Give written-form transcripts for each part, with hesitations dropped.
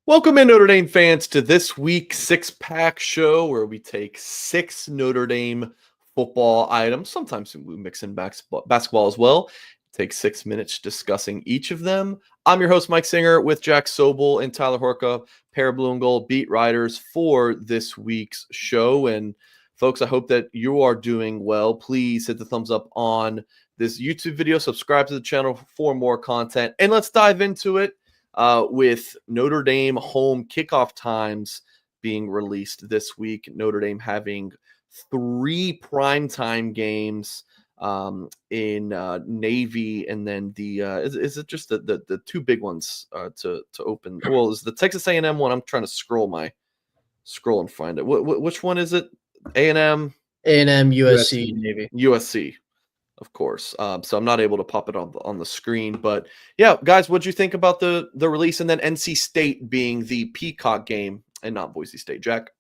Welcome in, Notre Dame fans, to this week's six-pack show where we take six Notre Dame football items. Sometimes we mix in basketball as well. Take 6 minutes discussing each of them. I'm your host, Mike Singer, with Jack Soble and Tyler Horka, pair of blue and gold beat writers for this week's show. And folks, I hope that you are doing well. Please hit the thumbs up on this YouTube video. Subscribe to the channel for more content. And let's dive into it. With Notre Dame home kickoff times being released this week. Notre Dame having 3 primetime games in Navy, and then is it just the two big ones to open? Well, is the Texas A&M one? I'm trying to scroll and find it. Which one is it? A&M, USC, Navy. USC. Of course. So I'm not able to pop it on the screen. But yeah, guys, what'd you think about the release? And then NC State being the Peacock game and not Boise State, Jack?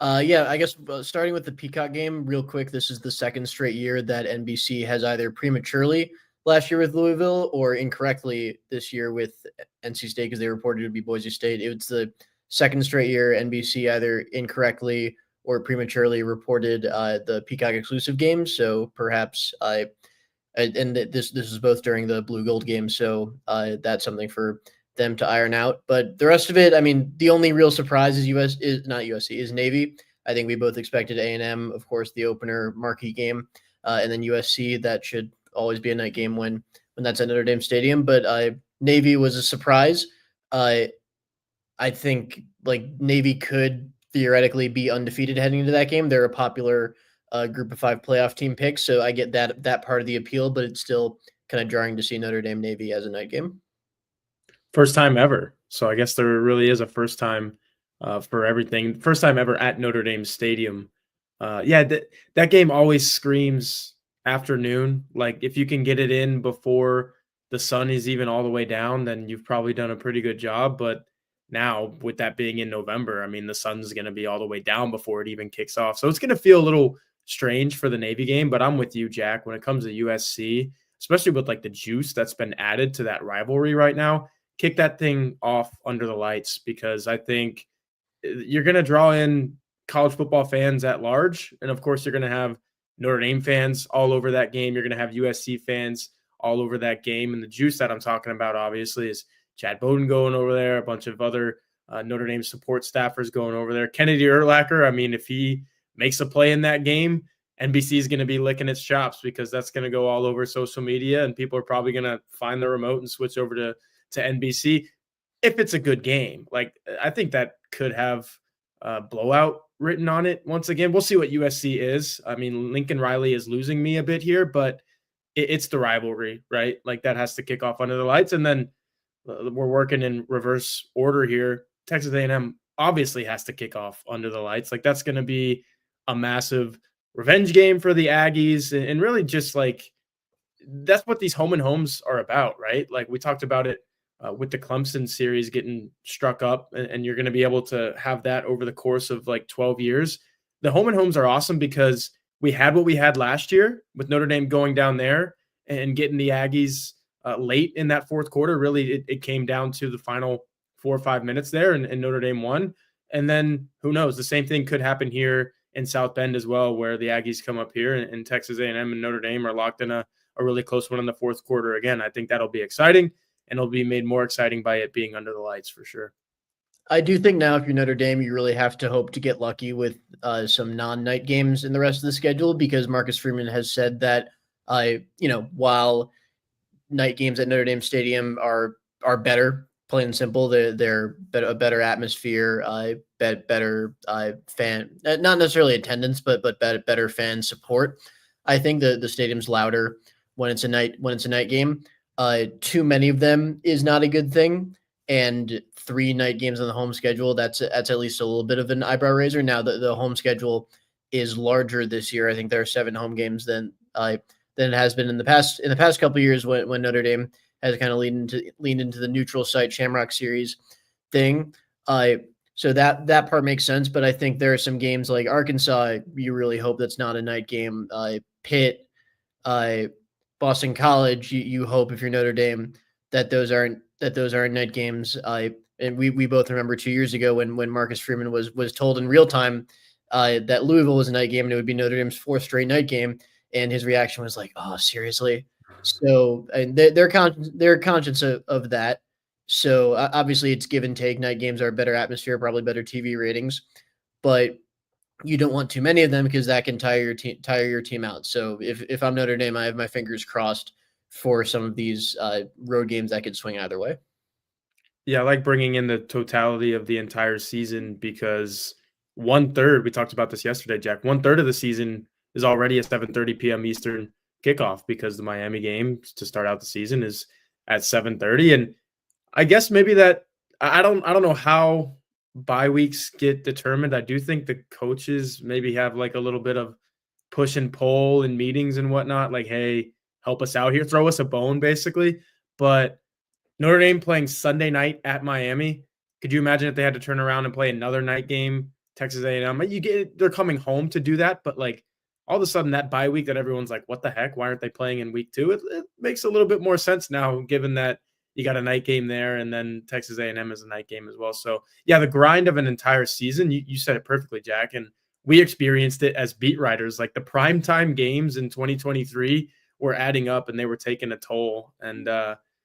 Yeah, I guess starting with the Peacock game real quick, this is the second straight year that NBC has either prematurely last year with Louisville or incorrectly this year with NC State because they reported to be Boise State. It was the second straight year NBC either incorrectly or prematurely reported the Peacock exclusive game. So perhaps and this is both during the blue gold game. So that's something for them to iron out. But the rest of it, I mean, the only real surprise is not USC, is Navy. I think we both expected A&M, of course, the opener marquee game, and then USC. That should always be a night game when that's at Notre Dame Stadium. But Navy was a surprise. I think like Navy could theoretically be undefeated heading into that game. They're a popular group of 5 playoff team pick, so I get that part of the appeal, but it's still kind of jarring to see Notre Dame Navy as a night game. First time ever. So I guess there really is a first time for everything. First time ever at Notre Dame Stadium. That game always screams afternoon. Like if you can get it in before the sun is even all the way down, then you've probably done a pretty good job. But now with that being in November, I mean, the sun's going to be all the way down before it even kicks off. So it's going to feel a little strange for the Navy game, but I'm with you, Jack, when it comes to USC, especially with like the juice that's been added to that rivalry right now. Kick that thing off under the lights, because I think you're going to draw in college football fans at large. And of course, you're going to have Notre Dame fans all over that game. You're going to have USC fans all over that game. And the juice that I'm talking about, obviously, is Chad Bowden going over there, a bunch of other Notre Dame support staffers going over there. Kennedy Urlacher, I mean, if he makes a play in that game, NBC is going to be licking its chops, because that's going to go all over social media, and people are probably going to find the remote and switch over to NBC if it's a good game. Like, I think that could have blowout written on it. Once again, we'll see what USC is. I mean, Lincoln Riley is losing me a bit here, but it's the rivalry, right? Like, that has to kick off under the lights. And then we're working in reverse order here. Texas A&M obviously has to kick off under the lights. Like, that's going to be a massive revenge game for the Aggies, and really just like, that's what these home and homes are about, right? Like we talked about it with the Clemson series getting struck up, and you're going to be able to have that over the course of like 12 years. The home and homes are awesome because we had what we had last year with Notre Dame going down there and getting the Aggies late in that fourth quarter. Really, it came down to the final 4 or 5 minutes there, and Notre Dame won. And then who knows? The same thing could happen here in South Bend as well, where the Aggies come up here and Texas A&M and Notre Dame are locked in a really close one in the fourth quarter. Again, I think that'll be exciting, and it'll be made more exciting by it being under the lights for sure. I do think now, if you're Notre Dame, you really have to hope to get lucky with some non-night games in the rest of the schedule, because Marcus Freeman has said that, while night games at Notre Dame Stadium are better, plain and simple, they're a better atmosphere, better fan, not necessarily attendance, but better fan support. I think the stadium's louder when it's a night game. Too many of them is not a good thing. And 3 night games on the home schedule, that's at least a little bit of an eyebrow raiser. Now the home schedule is larger this year. I think there are 7 home games than it has been in the past couple of years when Notre Dame has kind of leaned into the neutral site Shamrock Series thing. So that part makes sense. But I think there are some games like Arkansas, you really hope that's not a night game. Pitt, Boston College, you hope, if you're Notre Dame, that those aren't night games. and we both remember 2 years ago when Marcus Freeman was told in real time that Louisville was a night game and it would be Notre Dame's 4th straight night game, and his reaction was like, "Oh, seriously?" So, and they're conscious of that. So obviously, it's give and take. Night games are a better atmosphere, probably better TV ratings, but you don't want too many of them because that can tire your team out. So if I'm Notre Dame, I have my fingers crossed for some of these road games that could swing either way. Yeah, I like bringing in the totality of the entire season because 1/3, we talked about this yesterday, Jack, 1/3 of the season is already a 7:30 p.m. Eastern kickoff because the Miami game to start out the season is at 7:30. And I guess maybe that I don't know how bye weeks get determined. I do think the coaches maybe have like a little bit of push and pull in meetings and whatnot, like, hey, help us out here, throw us a bone, basically. But Notre Dame playing Sunday night at Miami. Could you imagine if they had to turn around and play another night game, Texas A&M? They're coming home to do that, but like all of a sudden that bye week that everyone's like, what the heck? Why aren't they playing in week 2? It makes a little bit more sense now, given that you got a night game there, and then Texas A&M is a night game as well. So yeah, the grind of an entire season. You said it perfectly, Jack, and we experienced it as beat writers. Like the primetime games in 2023 were adding up, and they were taking a toll. And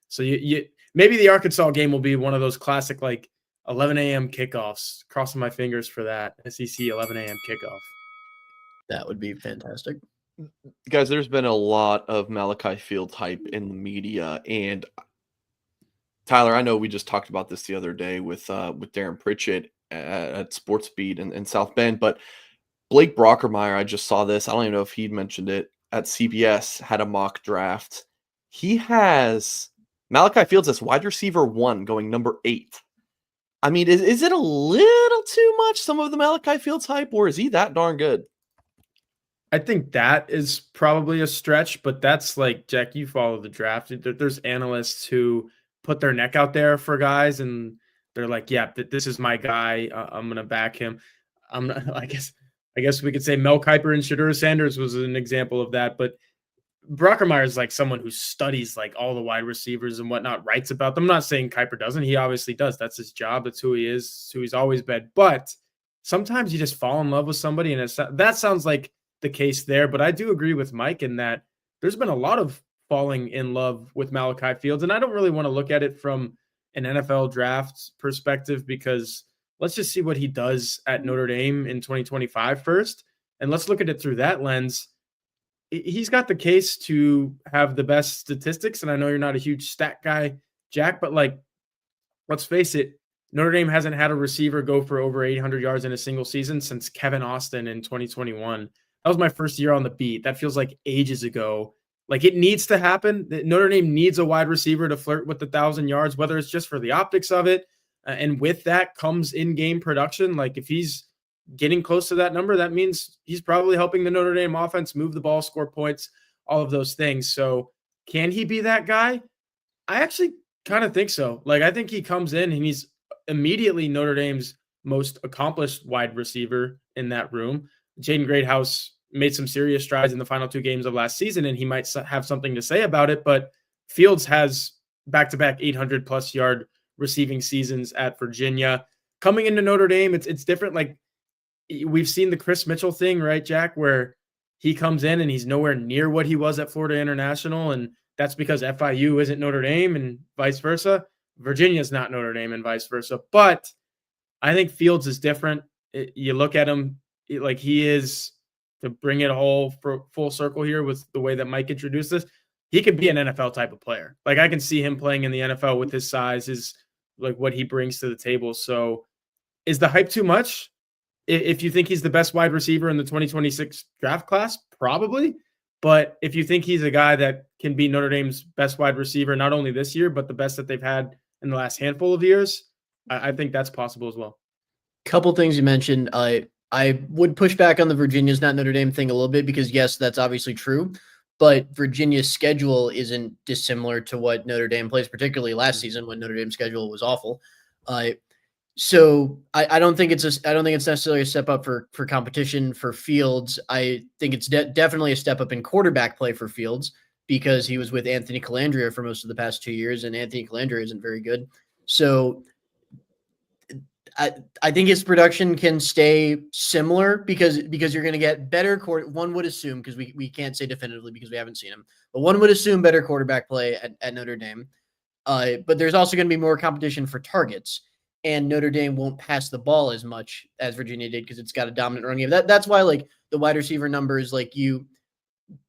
so you maybe the Arkansas game will be one of those classic like 11 a.m. kickoffs. Crossing my fingers for that SEC 11 a.m. kickoff. That would be fantastic. Guys, there's been a lot of Malachi Fields hype in the media, and Tyler, I know we just talked about this the other day with Darren Pritchett at Sports Beat in South Bend, but Blake Brockermeyer, I just saw this. I don't even know if he mentioned it at CBS, had a mock draft. He has Malachi Fields as wide receiver 1 going number 8. I mean, is it a little too much, some of the Malachi Fields hype, or is he that darn good? I think that is probably a stretch, but that's like, Jack, you follow the draft. There's analysts who put their neck out there for guys, and they're like, yeah, this is my guy. I'm going to back him. I guess we could say Mel Kiper and Shedeur Sanders was an example of that, but Brockermeyer is like someone who studies like all the wide receivers and whatnot, writes about them. I'm not saying Kiper doesn't. He obviously does. That's his job. That's who he is. It's who he's always been. But sometimes you just fall in love with somebody, and that sounds like the case there. But I do agree with Mike in that there's been a lot of falling in love with Malachi Fields, and I don't really want to look at it from an NFL draft perspective because let's just see what he does at Notre Dame in 2025 first, and let's look at it through that lens. He's got the case to have the best statistics, and I know you're not a huge stat guy, Jack, but like, let's face it, Notre Dame hasn't had a receiver go for over 800 yards in a single season since Kevin Austin in 2021. That was my first year on the beat. That feels like ages ago. Like, it needs to happen. Notre Dame needs a wide receiver to flirt with 1,000 yards, whether it's just for the optics of it. And with that comes in-game production. Like, if he's getting close to that number, that means he's probably helping the Notre Dame offense move the ball, score points, all of those things. So can he be that guy? I actually kind of think so. Like, I think he comes in and he's immediately Notre Dame's most accomplished wide receiver in that room. Jaden Greathouse made some serious strides in the final 2 games of last season, and he might have something to say about it, but Fields has back-to-back 800-plus yard receiving seasons at Virginia. Coming into Notre Dame, it's different. Like, we've seen the Chris Mitchell thing, right, Jack, where he comes in and he's nowhere near what he was at Florida International, and that's because FIU isn't Notre Dame and vice versa. Virginia's not Notre Dame and vice versa. But I think Fields is different. You look at him, like, he is, to bring it all for full circle here with the way that Mike introduced this, he could be an NFL type of player. Like, I can see him playing in the NFL with his size, his, like, what he brings to the table. So is the hype too much? If you think he's the best wide receiver in the 2026 draft class, probably. But if you think he's a guy that can be Notre Dame's best wide receiver, not only this year, but the best that they've had in the last handful of years, I think that's possible as well. Couple things you mentioned. I would push back on the Virginia's not Notre Dame thing a little bit because, yes, that's obviously true. But Virginia's schedule isn't dissimilar to what Notre Dame plays, particularly last season when Notre Dame's schedule was awful. So I don't think it's necessarily a step up for competition for Fields. I think it's definitely a step up in quarterback play for Fields because he was with Anthony Calandria for most of the past 2 years, and Anthony Calandria isn't very good. So I think his production can stay similar because you're going to get better one would assume, because we can't say definitively because we haven't seen him, but one would assume better quarterback play at Notre Dame. But there's also going to be more competition for targets, and Notre Dame won't pass the ball as much as Virginia did because it's got a dominant run game. That's why like the wide receiver numbers, like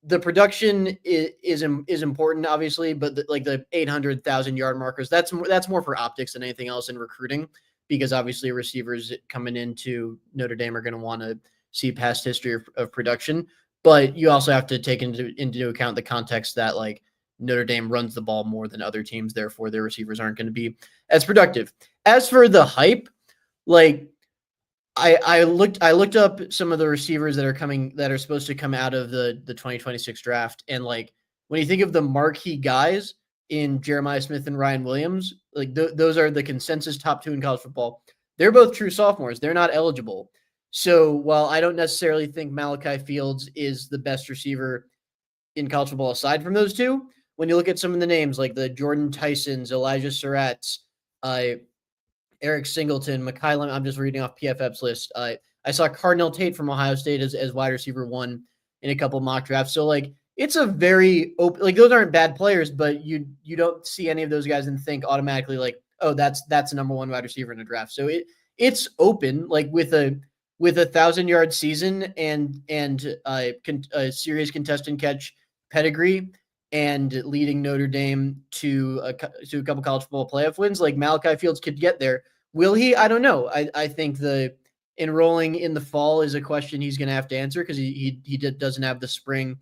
the production is important, obviously, but the 800,000 yard markers, that's more for optics than anything else in recruiting, because obviously receivers coming into Notre Dame are going to want to see past history of production. But you also have to take into account the context that like Notre Dame runs the ball more than other teams, therefore their receivers aren't going to be as productive. As for the hype, like I looked up some of the receivers that are supposed to come out of the 2026 draft, and like when you think of the marquee guys in Jeremiah Smith and Ryan Williams, like those are the consensus top 2 in college football. They're both true sophomores. They're not eligible. So while I don't necessarily think Malachi Fields is the best receiver in college football aside from those two, when you look at some of the names like the Jordan Tysons, Elijah Surratt's, Eric Singleton, McKylan, I'm just reading off PFF's list. I saw Cardinal Tate from Ohio State as wide receiver 1 in a couple mock drafts. So like it's a very open, like those aren't bad players, but you don't see any of those guys and think automatically like, oh, that's a number 1 wide receiver in a draft. So it's open, like with a 1,000-yard season and a serious contestant catch pedigree and leading Notre Dame to a couple college football playoff wins, like Malachi Fields could get there. Will he? I don't know. I think the enrolling in the fall is a question he's going to have to answer because he doesn't have the spring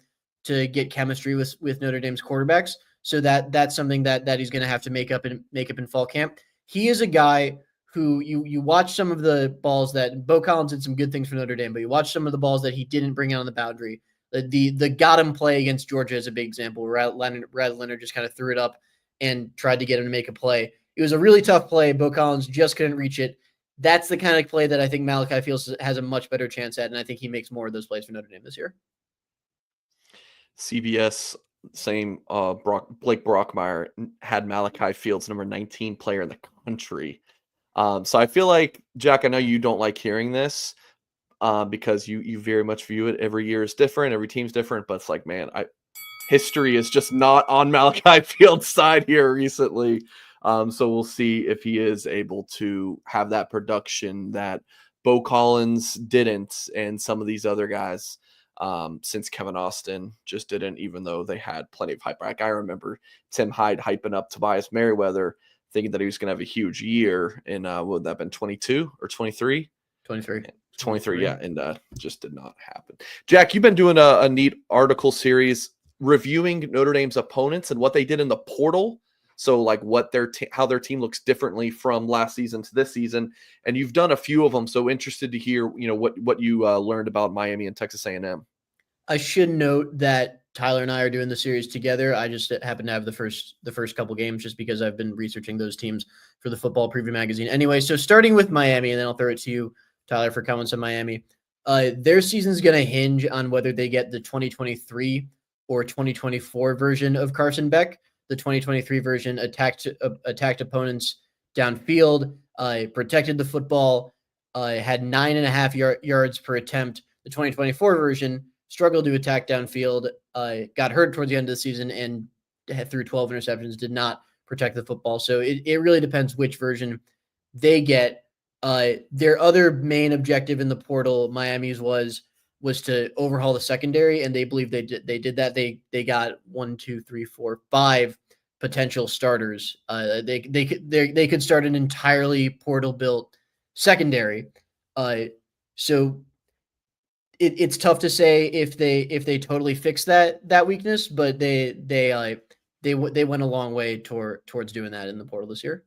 to get chemistry with Notre Dame's quarterbacks. So that's something that he's going to have to make up in fall camp. He is a guy who you watch some of the balls that Bo Collins did some good things for Notre Dame, but you watch some of the balls that he didn't bring out on the boundary. The got him play against Georgia is a big example where Brad Leonard just kind of threw it up and tried to get him to make a play. It was a really tough play. Bo Collins just couldn't reach it. That's the kind of play that I think Malachi Fields has a much better chance at, and I think he makes more of those plays for Notre Dame this year. CBS, same. Blake Brockmeyer had Malachi Fields number 19 player in the country. So I feel like, Jack, I know you don't like hearing this, because you very much view it every year is different, every team's different, but it's like, man, history is just not on Malachi Fields' side here recently. So we'll see if he is able to have that production that Bo Collins didn't, and some of these other guys, since Kevin Austin just didn't, even though they had plenty of hype. Like I remember Tim Hyde hyping up Tobias Merriweather, thinking that he was going to have a huge year in, would that have been 22 or 23? 23, yeah, and just did not happen. Jack, you've been doing a neat article series reviewing Notre Dame's opponents and what they did in the portal. So like what how their team looks differently from last season to this season, and you've done a few of them. So interested to hear, what you learned about Miami and Texas A&M. I should note that Tyler and I are doing the series together. I just happen to have the first couple games just because I've been researching those teams for the Football Preview magazine. Anyway, so starting with Miami, and then I'll throw it to you, Tyler, for comments on Miami. Their season's going to hinge on whether they get the 2023 or 2024 version of Carson Beck. The 2023 version attacked opponents downfield, protected the football, had 9.5 yards per attempt. The 2024 version struggled to attack downfield, got hurt towards the end of the season, and threw 12 interceptions, did not protect the football. So it really depends which version they get. Their other main objective in the portal, Miami's, was to overhaul the secondary, and they believe they did that. They got 5 potential starters. They could start an entirely portal built secondary. So it's tough to say if they totally fix that weakness, but they went a long way towards doing that in the portal this year.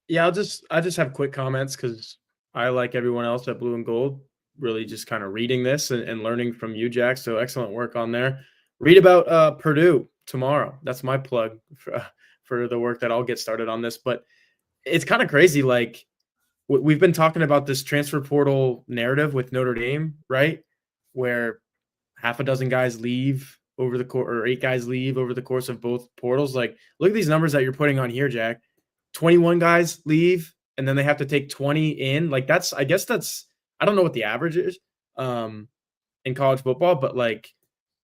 Yeah, I just have quick comments because I, like everyone else at Blue and Gold, really just kind of reading this and learning from you, Jack. So excellent work on there. Read about Purdue tomorrow. That's my plug for the work that I'll get started on this. But it's kind of crazy. Like we've been talking about this transfer portal narrative with Notre Dame, right? Where half a dozen guys leave over the course, or 8 guys leave over the course of both portals. Like, look at these numbers that you're putting on here, Jack. 21 guys leave and then they have to take 20 in. Like I guess that's, I don't know what the average is in college football, but like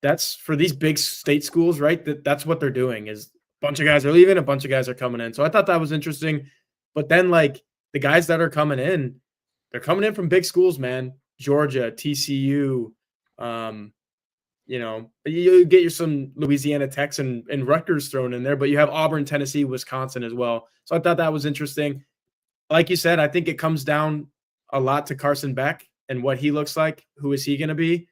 that's for these big state schools, right? That's what they're doing is a bunch of guys are leaving, a bunch of guys are coming in. So I thought that was interesting. But then like the guys that are coming in, they're coming in from big schools, man. Georgia, TCU, you get some Louisiana Techs and Rutgers thrown in there, but you have Auburn, Tennessee, Wisconsin as well. So I thought that was interesting. Like you said, I think it comes down a lot to Carson Beck and what he looks like. Who is he going to be?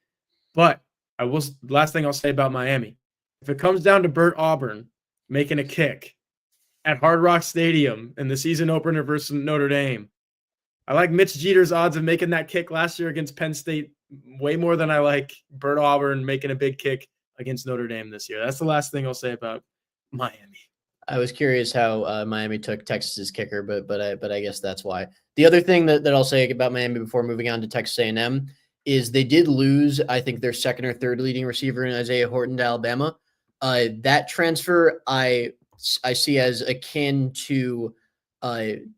But last thing I'll say about Miami, if it comes down to Bert Auburn making a kick at Hard Rock Stadium in the season opener versus Notre Dame, I like Mitch Jeter's odds of making that kick last year against Penn State way more than I like Bert Auburn making a big kick against Notre Dame this year. That's the last thing I'll say about Miami. I was curious how Miami took Texas's kicker, but I guess that's why. The other thing that I'll say about Miami before moving on to Texas A&M is they did lose, I think, their second or third leading receiver in Isaiah Horton to Alabama. That transfer I see as akin to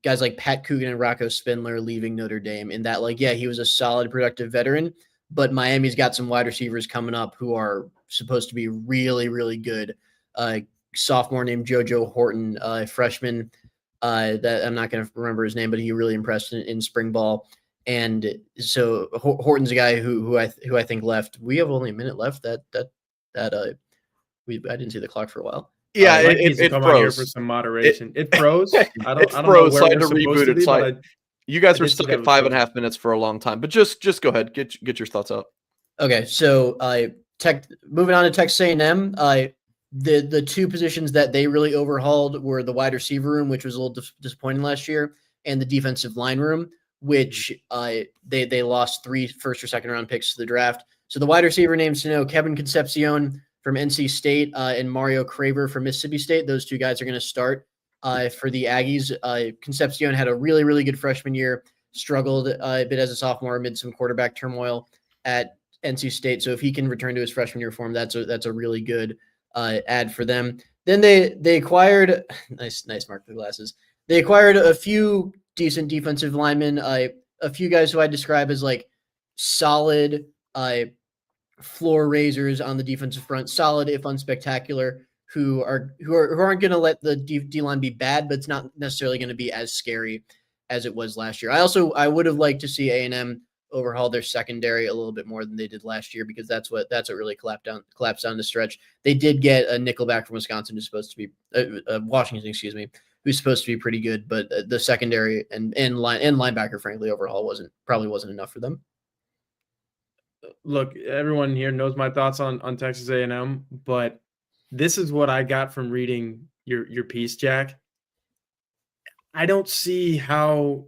guys like Pat Coogan and Rocco Spindler leaving Notre Dame, in that, like, yeah, he was a solid, productive veteran, but Miami's got some wide receivers coming up who are supposed to be really, really good. Sophomore named JoJo Horton, freshman that I'm not going to remember his name, but he really impressed in spring ball. And so Horton's a guy who I think left. We have only a minute left. I didn't see the clock for a while. Yeah, it come on here for some moderation. It froze. I don't know froze, where so I had we're to reboot to it. be, So you guys were did see stuck that at was 5.5 minutes for a long time, but just go ahead, get your thoughts out. Okay, so moving on to Texas A&M, the two positions that they really overhauled were the wide receiver room, which was a little disappointing last year, and the defensive line room, which they lost 3 first or second round picks to the draft. So the wide receiver names to know: Kevin Concepcion from NC State and Mario Craver from Mississippi State. Those two guys are going to start for the Aggies. Concepcion had a really, really good freshman year, struggled a bit as a sophomore amid some quarterback turmoil at NC State. So if he can return to his freshman year form, that's a really good ad for them. Then they acquired nice mark for the glasses. They acquired a few decent defensive linemen, a few guys who I describe as like solid floor raisers on the defensive front, solid if unspectacular, who aren't going to let the D line be bad, but it's not necessarily going to be as scary as it was last year. I would have liked to see A&M overhaul their secondary a little bit more than they did last year, because that's what really collapsed down the stretch. They did get a nickelback from Wisconsin who's supposed to be Washington, who's supposed to be pretty good, but the secondary and linebacker, frankly, overhaul probably wasn't enough for them. Look, everyone here knows my thoughts on Texas A&M, but this is what I got from reading your piece, Jack. I don't see how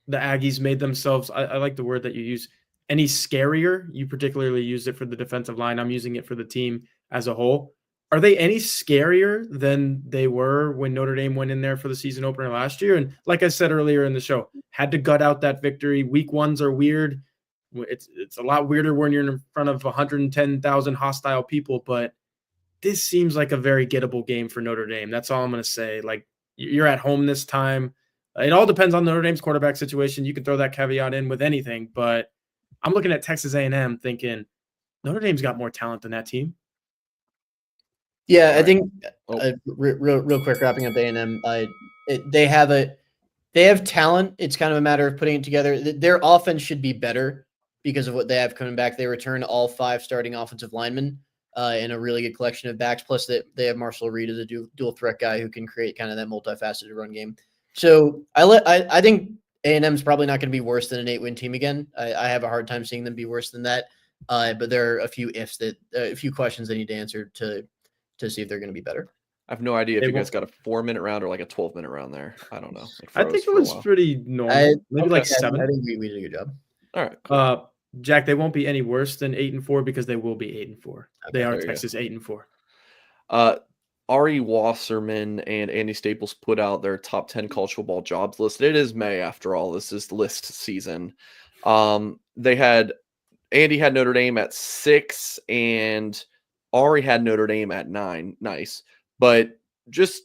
the Aggies made themselves, I like the word that you use, any scarier. You particularly used it for the defensive line. I'm using it for the team as a whole. Are they any scarier than they were when Notre Dame went in there for the season opener last year? And like I said earlier in the show, had to gut out that victory. Week ones are weird. It's a lot weirder when you're in front of 110,000 hostile people, but this seems like a very gettable game for Notre Dame. That's all I'm going to say. Like, you're at home this time. It all depends on Notre Dame's quarterback situation. You can throw that caveat in with anything, but I'm looking at Texas A&M thinking Notre Dame's got more talent than that team. Yeah, I think real quick, wrapping up A&M, they have talent. It's kind of a matter of putting it together. Their offense should be better because of what they have coming back. They returned all 5 starting offensive linemen and a really good collection of backs. Plus, they have Marshall Reed as a dual threat guy who can create kind of that multifaceted run game. So I think A&M is probably not going to be worse than an 8-win team again. I have a hard time seeing them be worse than that. But there are a few a few questions they need to answer to see if they're going to be better. I have no idea if you guys got a 4-minute round or like a 12-minute round there. I don't know. I think it was pretty normal. Maybe like 7. I think we did a good job. All right. Cool. Jack, they won't be any worse than 8-4 because they will be 8-4. Okay, they are Texas 8-4. Ari Wasserman and Andy Staples put out their top 10 college football jobs list. It is May after all. This is list season. Andy had Notre Dame at 6 and Ari had Notre Dame at 9. Nice. But just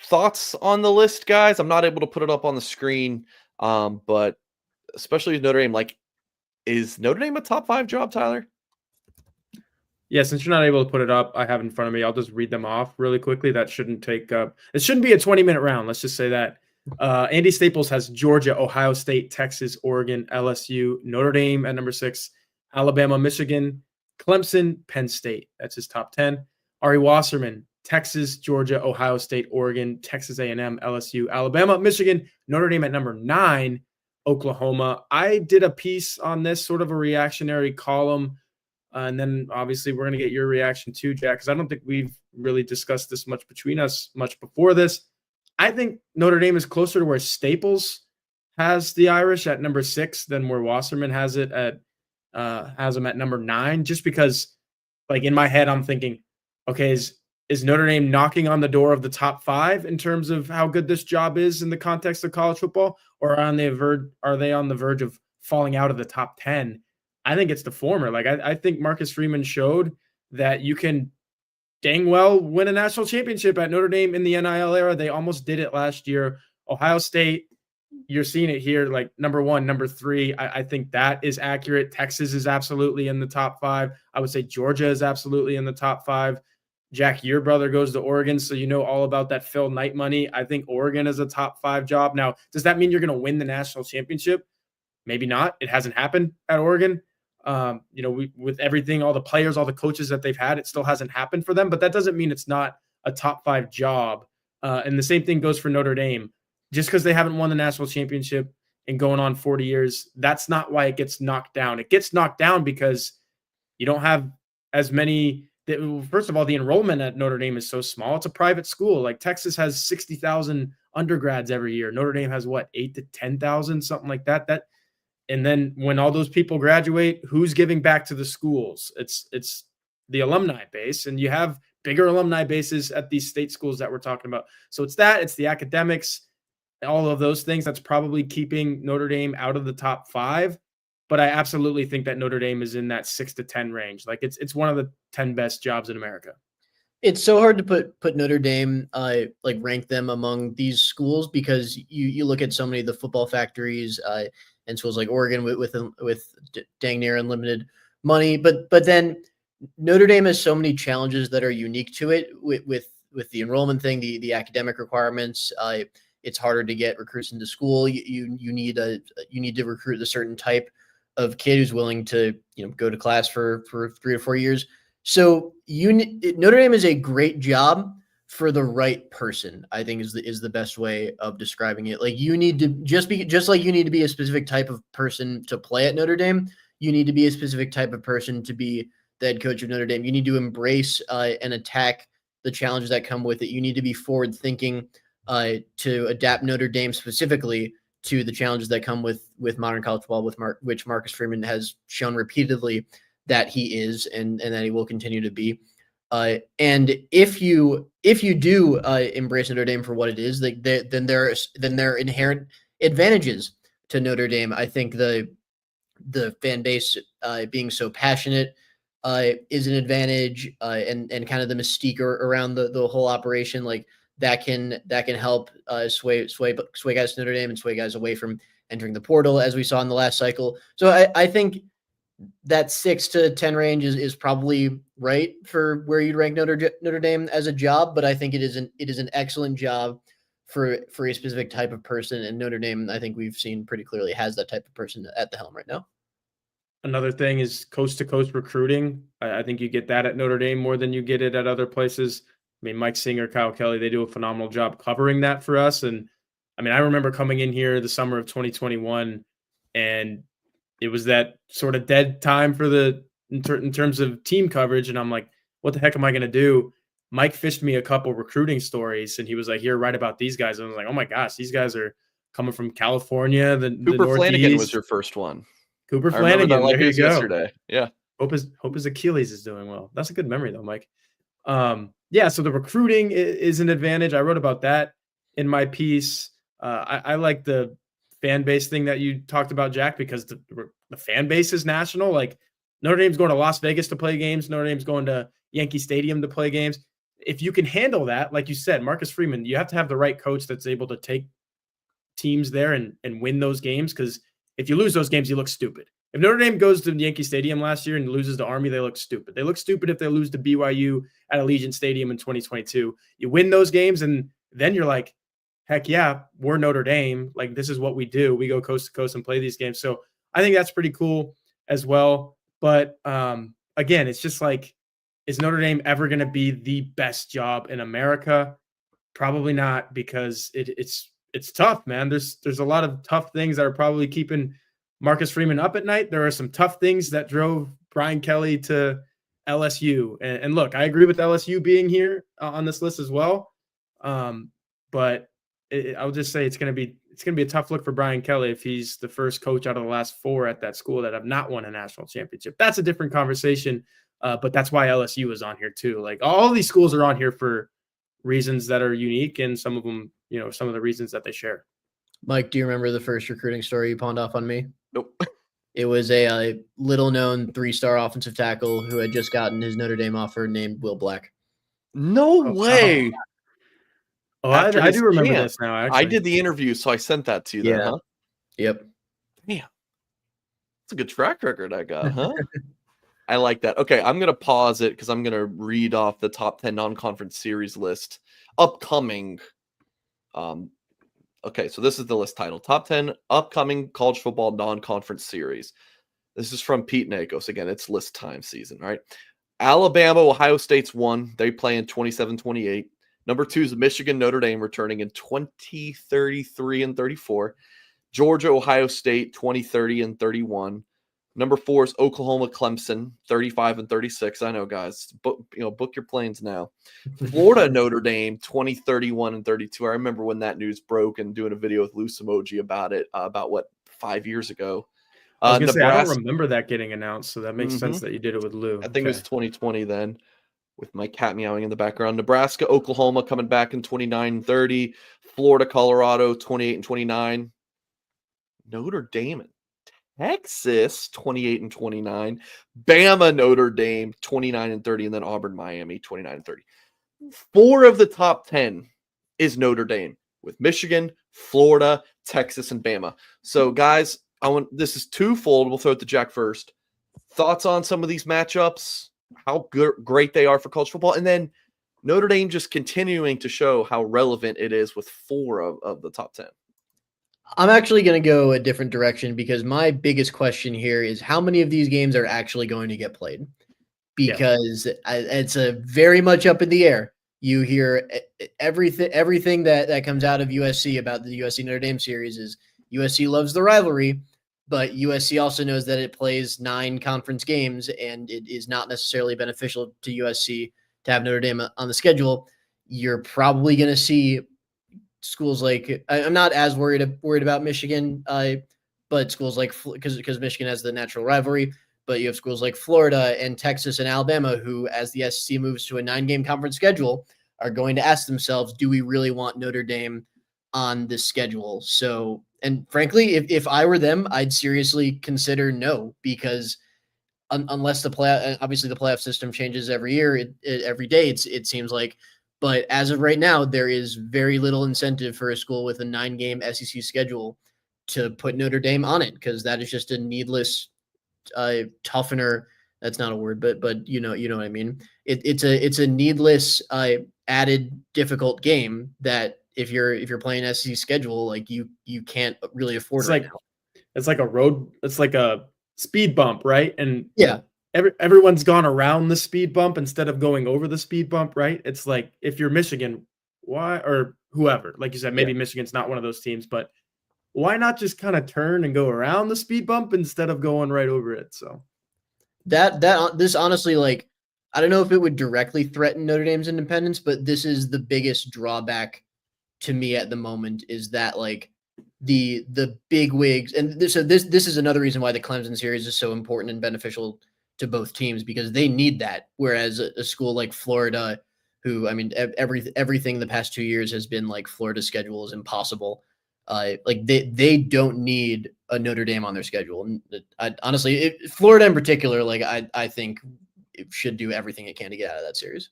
thoughts on the list, guys? I'm not able to put it up on the screen, but especially with Notre Dame, like, is Notre Dame a top 5 job, Tyler? Yeah, since you're not able to put it up, I have in front of me. I'll just read them off really quickly. That shouldn't take up. It shouldn't be a 20-minute round. Let's just say that. Andy Staples has Georgia, Ohio State, Texas, Oregon, LSU, Notre Dame at number 6, Alabama, Michigan, Clemson, Penn State. That's his top 10. Ari Wasserman, Texas, Georgia, Ohio State, Oregon, Texas A&M, LSU, Alabama, Michigan, Notre Dame at number 9, Oklahoma. I did a piece on this, sort of a reactionary column. And then obviously we're going to get your reaction too, Jack, because I don't think we've really discussed this much between us much before this. I think Notre Dame is closer to where Staples has the Irish at number 6 than where Wasserman has it at has them at number 9, just because, like, in my head I'm thinking, okay, is Notre Dame knocking on the door of the top 5 in terms of how good this job is in the context of college football, or are they on the verge of falling out of the top 10? I think it's the former. Like, I think Marcus Freeman showed that you can dang well win a national championship at Notre Dame in the NIL era. They almost did it last year. Ohio State, you're seeing it here, like number 1, number 3. I think that is accurate. Texas is absolutely in the top 5. I would say Georgia is absolutely in the top 5. Jack, your brother goes to Oregon, so you know all about that Phil Knight money. I think Oregon is a top 5 job. Now, does that mean you're going to win the national championship? Maybe not. It hasn't happened at Oregon. With everything, all the players, all the coaches that they've had, it still hasn't happened for them, but that doesn't mean it's not a top 5 job. And the same thing goes for Notre Dame. Just because they haven't won the national championship in going on 40 years, that's not why it gets knocked down. It gets knocked down because you don't have as many. First of all, the enrollment at Notre Dame is so small. It's a private school. Like, Texas has 60,000 undergrads every year. Notre Dame has 8 to 10,000, something like that. And then when all those people graduate, who's giving back to the schools? It's the alumni base, and you have bigger alumni bases at these state schools that we're talking about. So it's the academics, all of those things that's probably keeping Notre Dame out of the top 5. But I absolutely think that Notre Dame is in that 6 to 10 range. Like, it's one of the 10 best jobs in America. It's so hard to put Notre Dame, rank them among these schools, because you look at so many of the football factories and schools like Oregon with dang near unlimited money, but then Notre Dame has so many challenges that are unique to it with the enrollment thing, the academic requirements. It's harder to get recruits into school. You need to recruit a certain type of kid who's willing to go to class for 3 to 4 years. So Notre Dame is a great job for the right person, I think is the best way of describing it. Like, you need to just like you need to be a specific type of person to play at Notre Dame, you need to be a specific type of person to be the head coach of Notre Dame. You need to embrace and attack the challenges that come with it. You need to be forward thinking to adapt Notre Dame specifically to the challenges that come with modern college football, which Marcus Freeman has shown repeatedly that he is, and that he will continue to be. And if you do embrace Notre Dame for what it is, then there are inherent advantages to Notre Dame. I think the fan base being so passionate is an advantage, and kind of the mystique around the whole operation, like that can help sway guys to Notre Dame and sway guys away from entering the portal, as we saw in the last cycle. So I think that 6 to 10 range is probably right for where you'd rank Notre Dame as a job, but I think it is an excellent job for a specific type of person, and Notre Dame, I think we've seen pretty clearly, has that type of person at the helm right now. Another thing is coast-to-coast recruiting. I think you get that at Notre Dame more than you get it at other places. I mean, Mike Singer, Kyle Kelly, they do a phenomenal job covering that for us. And I mean, I remember coming in here the summer of 2021, and it was that sort of dead time for in terms of team coverage. And I'm like, what the heck am I going to do? Mike fished me a couple recruiting stories, and he was like, here, write about these guys. And I was like, oh my gosh, these guys are coming from California. Cooper Flanagan was your first one. Cooper Flanagan, there you go. Yesterday. Yeah. Hope his Achilles is doing well. That's a good memory though, Mike. Yeah, so the recruiting is an advantage. I wrote about that in my piece. I like the fan base thing that you talked about, Jack, because the fan base is national. Like, Notre Dame's going to Las Vegas to play games. Notre Dame's going to Yankee Stadium to play games. if you can handle that, like you said, Marcus Freeman, you have to have the right coach that's able to take teams there and win those games. Because if you lose those games, you look stupid. If Notre Dame goes to Yankee Stadium last year and loses to Army, they look stupid. They look stupid if they lose to BYU at Allegiant Stadium in 2022. You win those games, and then you're like, heck yeah, we're Notre Dame. Like, this is what we do. We go coast to coast and play these games. So I think that's pretty cool as well. But again, it's just like, is Notre Dame ever going to be the best job in America? Probably not, because it's tough, man. There's a lot of tough things that are probably keeping Marcus Freeman up at night. There are some tough things that drove Brian Kelly to LSU. And look, I agree with LSU being here on this list as well. But I'll just say it's going to be a tough look for Brian Kelly if he's the first coach out of the last 4 at that school that have not won a national championship. That's a different conversation. But that's why LSU is on here too. Like, all these schools are on here for reasons that are unique, and some of them, some of the reasons that they share. Mike, do you remember the first recruiting story you pawned off on me? Nope. It was a little-known 3-star offensive tackle who had just gotten his Notre Dame offer named Will Black. No way. I do remember this now, actually. I did the interview, so I sent that to you then, huh? Yep. Damn. That's a good track record I got, huh? I like that. Okay, I'm going to pause it because I'm going to read off the top 10 non-conference series list upcoming. Okay, so this is the list title. Top 10 upcoming college football non-conference series. This is from Pete Nakos. Again, it's list time season, right? Alabama, Ohio State's 1. They play in 27-28. Number 2 is Michigan, Notre Dame, returning in 2033 and 34. Georgia, Ohio State, 2030 and 31. Number 4 is Oklahoma, Clemson, 35 and 36. I know, guys. Book your planes now. Florida, Notre Dame, 2031 and 32. I remember when that news broke and doing a video with Loose Emoji about it, 5 years ago. I was going to say, I don't remember that getting announced, so that makes sense that you did it with Lou. I think it was 2020 then, with my cat meowing in the background. Nebraska, Oklahoma coming back in 29 and 30. Florida, Colorado, 28 and 29. Notre Dame and Texas, 28 and 29. Bama, Notre Dame, 29 and 30. And then Auburn, Miami, 29 and 30. 4 of the top 10 is Notre Dame, with Michigan, Florida, Texas, and Bama. So, guys, this is twofold. We'll throw it to Jack first. Thoughts on some of these matchups, how great they are for college football, and then Notre Dame just continuing to show how relevant it is with 4 of the top 10. I'm actually going to go a different direction, because my biggest question here is how many of these games are actually going to get played, because it's a very much up in the air. You hear everything that comes out of USC about the USC Notre Dame series is USC loves the rivalry, but USC also knows that it plays 9 conference games, and it is not necessarily beneficial to USC to have Notre Dame on the schedule. You're probably going to see schools like, I'm not as worried about Michigan, but schools like, because Michigan has the natural rivalry, but you have schools like Florida and Texas and Alabama who, as the SEC moves to a 9-game conference schedule, are going to ask themselves, do we really want Notre Dame on this schedule? So, and frankly, if I were them, I'd seriously consider no, because unless obviously the playoff system changes every year, every day, it seems like. But as of right now, there is very little incentive for a school with a 9-game SEC schedule to put Notre Dame on it, because that is just a needless toughener. That's not a word, but you know what I mean. It's a needless added difficult game that if you're playing SEC schedule, like you can't really afford. It's like a speed bump, right? And yeah. Everyone's gone around the speed bump instead of going over the speed bump, right? It's like, if you're Michigan, why, or whoever, like you said, maybe Michigan's not one of those teams, but why not just kind of turn and go around the speed bump instead of going right over it? So this honestly, like, I don't know if it would directly threaten Notre Dame's independence, but this is the biggest drawback to me at the moment, is that, like, the big wigs, and this is another reason why the Clemson series is so important and beneficial to both teams, because they need that. Whereas a school like Florida, who, I mean, everything the past 2 years has been like Florida's schedule is impossible. Like they don't need a Notre Dame on their schedule. And honestly, Florida in particular, like I think it should do everything it can to get out of that series.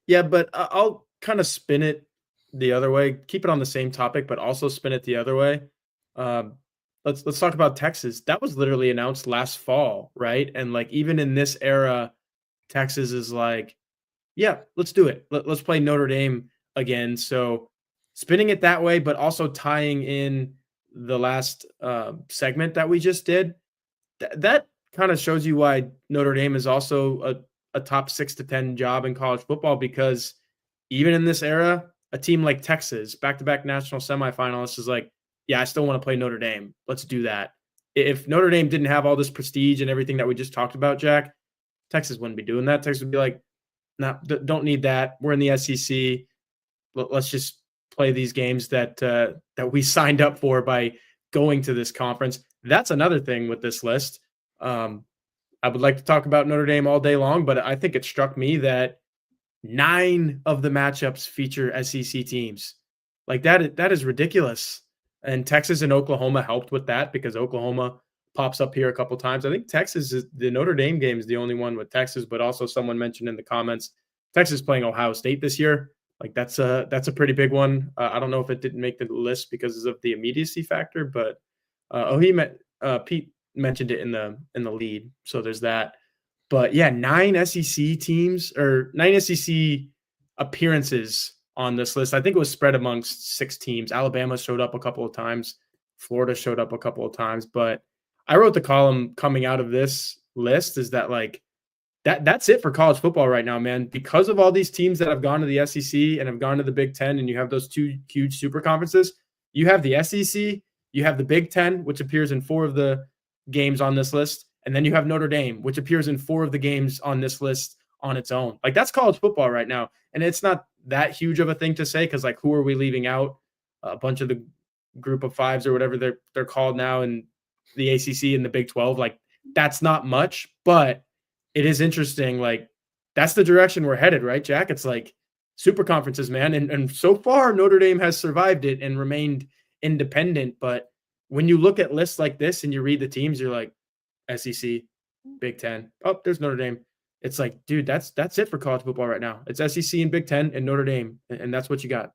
Yeah, but I'll kind of spin it the other way. Keep it on the same topic, but also spin it the other way. Um, let's talk about Texas. That was literally announced last fall, right? And like even in this era, Texas is like, yeah, let's do it. Let's play Notre Dame again. So spinning it that way, but also tying in the last segment that we just did. That kind of shows you why Notre Dame is also a top 6 to 10 job in college football, because even in this era, a team like Texas, back-to-back national semifinalists, is like, yeah, I still want to play Notre Dame. Let's do that. If Notre Dame didn't have all this prestige and everything that we just talked about, Jack, Texas wouldn't be doing that. Texas would be like, no, don't need that. We're in the SEC. Let's just play these games that we signed up for by going to this conference. That's another thing with this list. I would like to talk about Notre Dame all day long, but I think it struck me that 9 of the matchups feature SEC teams. Like that is ridiculous. And Texas and Oklahoma helped with that because Oklahoma pops up here a couple times. I think Texas is the Notre Dame game is the only one with Texas, but also someone mentioned in the comments, Texas playing Ohio State this year. Like that's a pretty big one. I don't know if it didn't make the list because of the immediacy factor, but Pete mentioned it in the lead. So there's that. But yeah, 9 SEC teams or 9 SEC appearances on this list. I think it was spread amongst 6 teams. Alabama showed up a couple of times. Florida showed up a couple of times. But I wrote the column coming out of this list is that like that's it for college football right now, man. Because of all these teams that have gone to the SEC and have gone to the Big Ten, and you have those 2 huge super conferences, you have the SEC, you have the Big Ten, which appears in 4 of the games on this list, and then you have Notre Dame, which appears in 4 of the games on this list on its own. Like that's college football right now, and it's not that huge of a thing to say because like who are we leaving out? A bunch of the group of fives or whatever they're called now in the ACC and the Big 12. Like that's not much, but it is interesting. Like that's the direction we're headed, right, Jack? It's like super conferences, man. And so far Notre Dame has survived it and remained independent. But when you look at lists like this and you read the teams, you're like SEC, Big Ten. Oh, there's Notre Dame. It's like, dude, that's it for college football right now. It's SEC and Big Ten and Notre Dame, and that's what you got.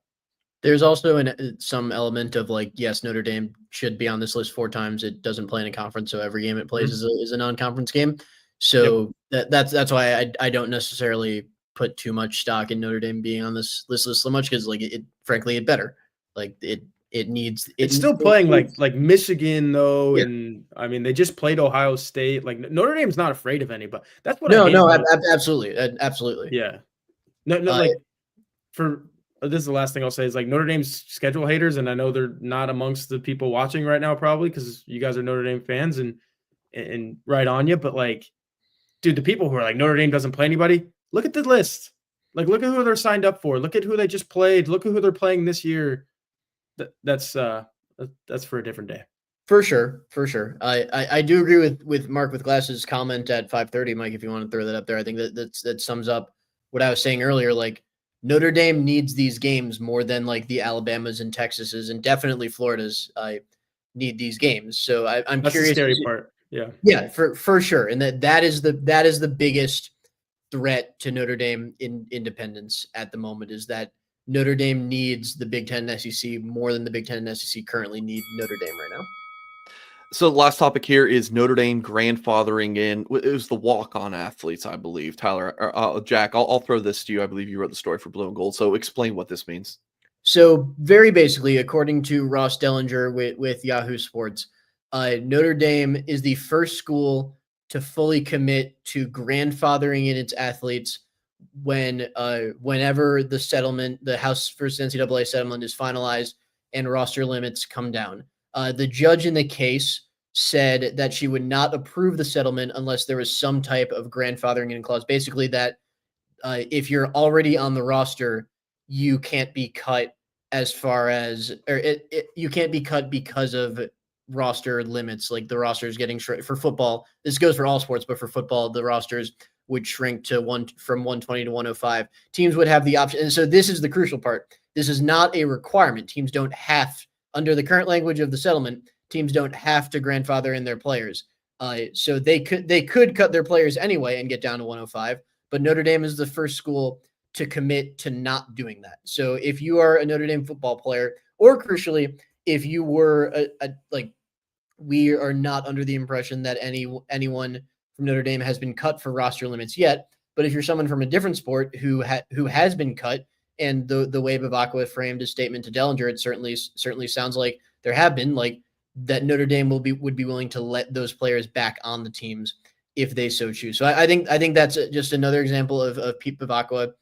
There's also some element of like, yes, Notre Dame should be on this list 4 times. It doesn't play in a conference, so every game it plays is a non-conference game. So that's why I don't necessarily put too much stock in Notre Dame being on this list so much because like frankly it better. Like it needs it's still playing like Michigan though, and I mean they just played Ohio State. Like Notre Dame's not afraid of anybody. That's what absolutely. Yeah. No, like for this is the last thing I'll say is like Notre Dame's schedule haters, and I know they're not amongst the people watching right now probably because you guys are Notre Dame fans and right on you, but like, dude, the people who are like Notre Dame doesn't play anybody, look at the list. Like, look at who they're signed up for. Look at who they just played. Look at who they're playing this year. That's for a different day. For sure. I do agree with Mark with Glasses' comment at 5:30, Mike. If you want to throw that up there, I think that sums up what I was saying earlier. Like Notre Dame needs these games more than like the Alabamas and Texases and definitely Florida's need these games. So I'm That's curious. The scary part. Yeah, for sure, and that is the biggest threat to Notre Dame in independence at the moment is that Notre Dame needs the Big Ten and SEC more than the Big Ten and SEC currently need Notre Dame right now. So the last topic here is Notre Dame grandfathering in. It was the walk-on athletes, I believe. Tyler, Jack, I'll throw this to you. I believe you wrote the story for Blue and Gold. So explain what this means. So very basically, according to Ross Dellinger with Yahoo Sports, Notre Dame is the first school to fully commit to grandfathering in its athletes whenever the House versus NCAA settlement is finalized and roster limits come down. The judge in the case said that she would not approve the settlement unless there was some type of grandfathering in clause. Basically that if you're already on the roster, you can't be cut you can't be cut because of roster limits. Like the roster is getting for football. This goes for all sports, but for football, the rosters would shrink to from 120 to 105. Teams would have the option. And so this is the crucial part. This is not a requirement. Teams don't have, under the current language of the settlement, teams don't have to grandfather in their players. So they could cut their players anyway and get down to 105. But Notre Dame is the first school to commit to not doing that. So if you are a Notre Dame football player, or crucially, if you were we are not under the impression that anyone from Notre Dame has been cut for roster limits yet. But if you're someone from a different sport who has been cut, and the way Bavakwa framed his statement to Dellinger, it certainly sounds like there have been, like, that Notre Dame would be willing to let those players back on the teams if they so choose. So I think that's just another example of Pete Bavakwa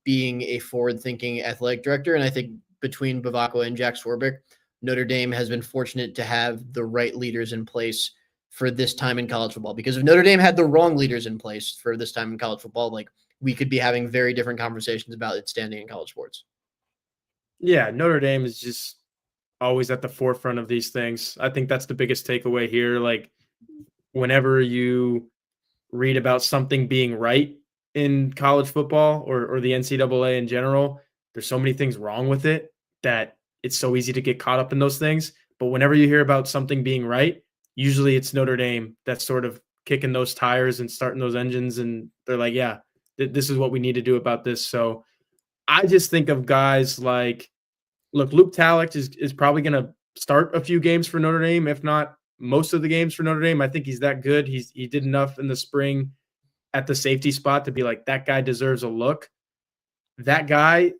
being a forward-thinking athletic director. And I think between Bavakwa and Jack Swarbrick, Notre Dame has been fortunate to have the right leaders in place for this time in college football. Because if Notre Dame had the wrong leaders in place for this time in college football, like, we could be having very different conversations about its standing in college sports. Yeah, Notre Dame is just always at the forefront of these things. I think that's the biggest takeaway here. Like, whenever you read about something being right in college football or the NCAA in general, there's so many things wrong with it that it's so easy to get caught up in those things. But whenever you hear about something being right, usually it's Notre Dame that's sort of kicking those tires and starting those engines. And they're like, yeah, this is what we need to do about this. So I just think of guys like, look, Luke Talek is probably going to start a few games for Notre Dame, if not most of the games for Notre Dame. I think he's that good. He did enough in the spring at the safety spot to be like, that guy deserves a look. That guy,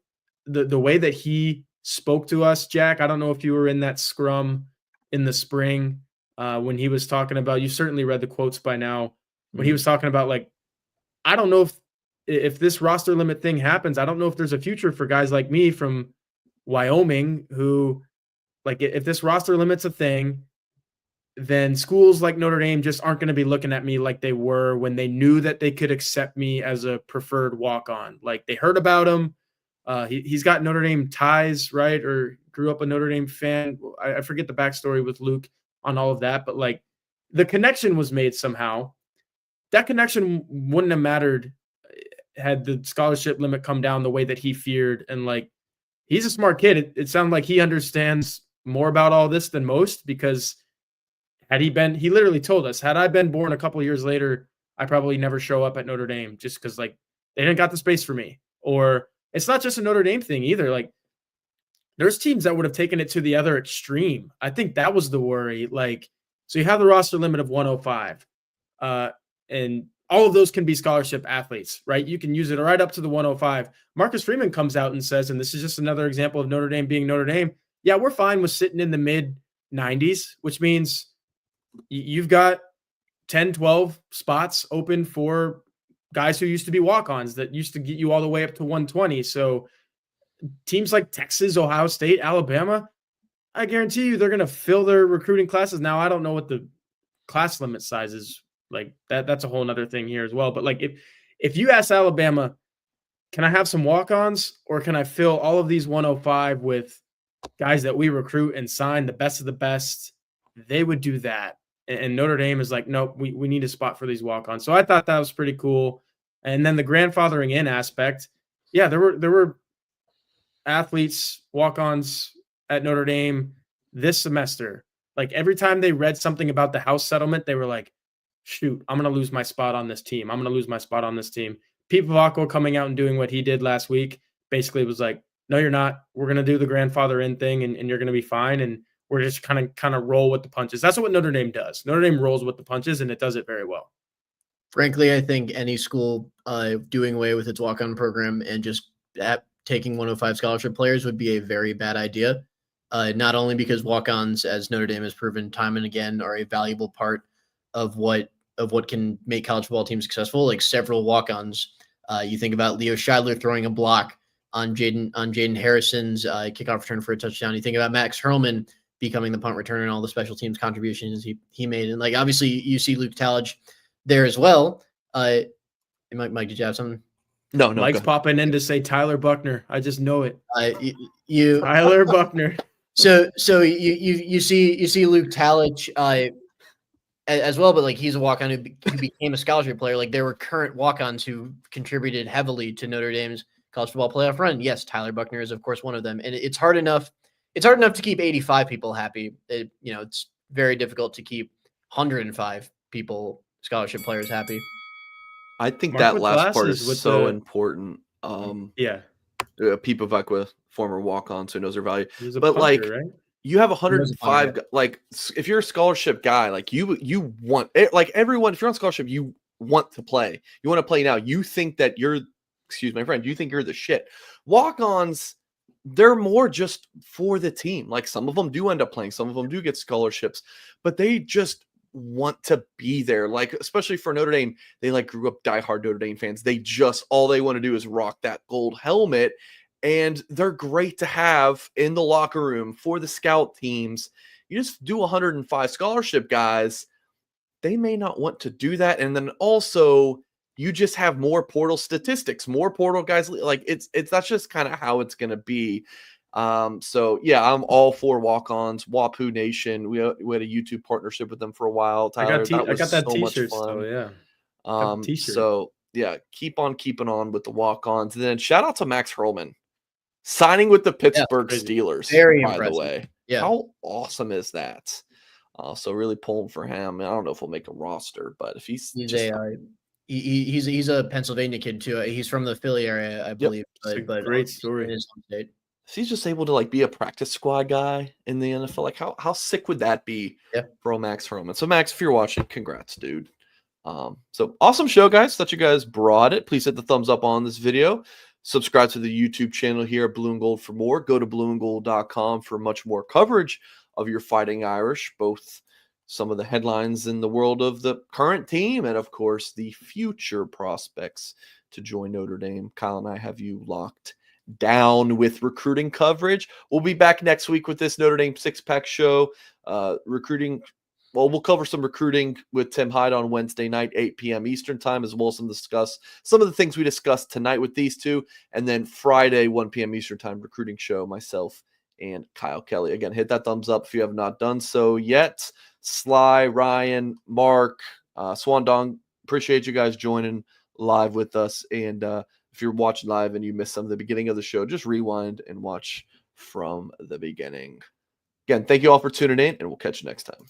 the way that he spoke to us, Jack, I don't know if you were in that scrum in the spring when he was talking about, you certainly read the quotes by now, when he was talking about, like, I don't know if this roster limit thing happens, I don't know if there's a future for guys like me from Wyoming who, like, if this roster limit's a thing, then schools like Notre Dame just aren't going to be looking at me like they were when they knew that they could accept me as a preferred walk-on. Like, they heard about him. He's got Notre Dame ties, right? Or grew up a Notre Dame fan. I forget the backstory with Luke on all of that, but, like, the connection was made somehow. That connection wouldn't have mattered had the scholarship limit come down the way that he feared. And, like, he's a smart kid. It sounded like he understands more about all this than most, because he literally told us, had I been born a couple years later, I probably never show up at Notre Dame, just because, like, they didn't got the space for me. Or it's not just a Notre Dame thing either. Like, there's teams that would have taken it to the other extreme. I think that was the worry. Like, so you have the roster limit of 105, and all of those can be scholarship athletes, right? You can use it right up to the 105. Marcus Freeman comes out and says, and this is just another example of Notre Dame being Notre Dame, yeah, we're fine with sitting in the mid 90s, which means you've got 10, 12 spots open for guys who used to be walk-ons that used to get you all the way up to 120. So teams like Texas, Ohio State, Alabama, I guarantee you they're going to fill their recruiting classes. Now, I don't know what the class limit size is. Like, that's a whole nother thing here as well. But, like, if you ask Alabama, can I have some walk-ons, or can I fill all of these 105 with guys that we recruit and sign, the best of the best, they would do that. And Notre Dame is like, nope, we need a spot for these walk-ons. So I thought that was pretty cool. And then the grandfathering in aspect, yeah, there were athletes, walk-ons at Notre Dame this semester. Like, every time they read something about the house settlement, they were like, shoot, I'm going to lose my spot on this team. I'm going to lose my spot on this team. Pete Bavakwa coming out and doing what he did last week basically was like, no, you're not. We're going to do the grandfather in thing, and you're going to be fine. And we're just kind of roll with the punches. That's what Notre Dame does. Notre Dame rolls with the punches, and it does it very well. Frankly, I think any school doing away with its walk-on program and just taking 105 scholarship players would be a very bad idea. Not only because walk-ons, as Notre Dame has proven time and again, are a valuable part of what can make college football teams successful. Like, several walk-ons. You think about Leo Scheidler throwing a block on Jaden Harrison's kickoff return for a touchdown. You think about Max Hurlman becoming the punt returner and all the special teams contributions he made. And, like, obviously you see Luke Talek there as well. Mike, did you have something? No. Mike's popping in to say Tyler Buckner. I just know it. Tyler Buckner. So you see Luke Talek as well, but, like, he's a walk-on who became a scholarship player. Like, there were current walk-ons who contributed heavily to Notre Dame's college football playoff run. Yes, Tyler Buckner is, of course, one of them. And it's hard enough to keep 85 people happy. It's very difficult to keep 105 people, scholarship players, happy. I think that last part is so important. Yeah. Pipavakwa, former walk-on, so knows their value. He was a But like, punter, right? you have He was a punter, 105. Like, if you're a scholarship guy, like you want it. Like everyone, if you're on scholarship, you want to play. You want to play now. You think that you're, excuse my friend, you think you're the shit. Walk-ons, they're more just for the team. Like some of them do end up playing, some of them do get scholarships, but they just want to be there. Like, especially for Notre Dame, they like grew up diehard Notre Dame fans. They just, all they want to do is rock that gold helmet. And they're great to have in the locker room for the scout teams. You just do 105 scholarship guys, they may not want to do that. And then also, you just have more portal statistics, more portal guys. Like it's that's just kind of how it's going to be. So yeah, I'm all for walk-ons, Wapu Nation. We had a YouTube partnership with them for a while. Tyler, I got that so much T-shirt fun. still, yeah. Got the T-shirt. So yeah, keep on keeping on with the walk-ons. And then shout out to Max Hurlman signing with the Pittsburgh Steelers. Very by impressive. the way, Yeah, how awesome is that? So really pulling for him. I don't know if he'll make a roster, but if he's he's a Pennsylvania kid too. He's from the Philly area, I believe. But great story. In his home state. If he's just able to like be a practice squad guy in the NFL, like how sick would that be for Max Hurlman? So Max, if you're watching, congrats, dude. So awesome show, guys. Thought you guys brought it. Please hit the thumbs up on this video. Subscribe to the YouTube channel here at Blue and Gold for more. Go to blueandgold.com for much more coverage of your Fighting Irish, both some of the headlines in the world of the current team and, of course, the future prospects to join Notre Dame. Kyle and I have you locked down with recruiting coverage. We'll be back next week with this Notre Dame six-pack show. Recruiting, well, we'll cover some recruiting with Tim Hyde on Wednesday night, 8 p.m. Eastern time, as well as discuss some of the things we discussed tonight with these two. And then Friday, 1 p.m. Eastern time, recruiting show, myself and Kyle Kelly. Again, hit that thumbs up if you have not done so yet. Sly, Ryan, Mark, Swan Dong, appreciate you guys joining live with us. And if you're watching live and you missed some of the beginning of the show, just rewind and watch from the beginning. Again, thank you all for tuning in, and we'll catch you next time.